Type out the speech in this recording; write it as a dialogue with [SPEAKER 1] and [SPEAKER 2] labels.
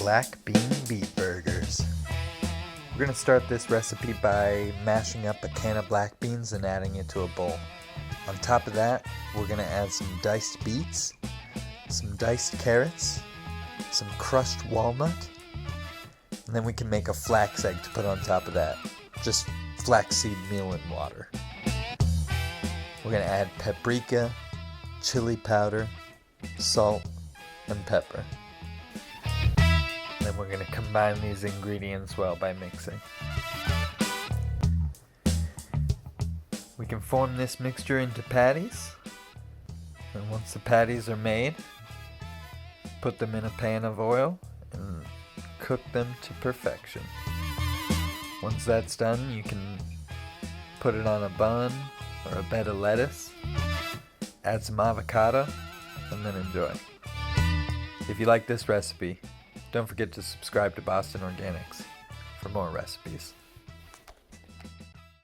[SPEAKER 1] black bean beet burgers. We're going to start this recipe by mashing up a can of black beans and adding it to a bowl. On top of that, we're going to add some diced beets, some diced carrots, some crushed walnut, and then we can make a flax egg to put on top of that. Just flaxseed meal and water. We're going to add paprika, chili powder, salt, and pepper. Then we're going to combine these ingredients well by mixing. We can form this mixture into patties. And once the patties are made, put them in a pan of oil and cook them to perfection. Once that's done, you can put it on a bun or a bed of lettuce, add some avocado, and then enjoy. If you like this recipe, don't forget to subscribe to Boston Organics for more recipes.